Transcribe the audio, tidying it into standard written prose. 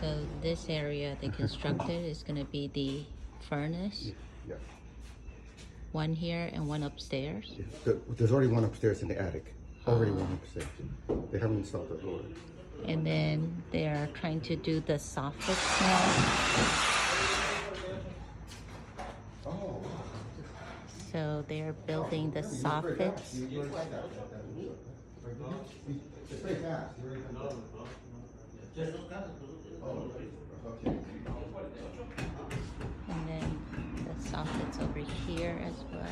So this area they constructed is gonna be the furnace. Yeah. One here and one upstairs. Yeah. There's already one upstairs in the attic. Already one upstairs. They haven't installed the door. And then they are trying to do the soffits now. So they're building the soffits. And then the soffits over here as well.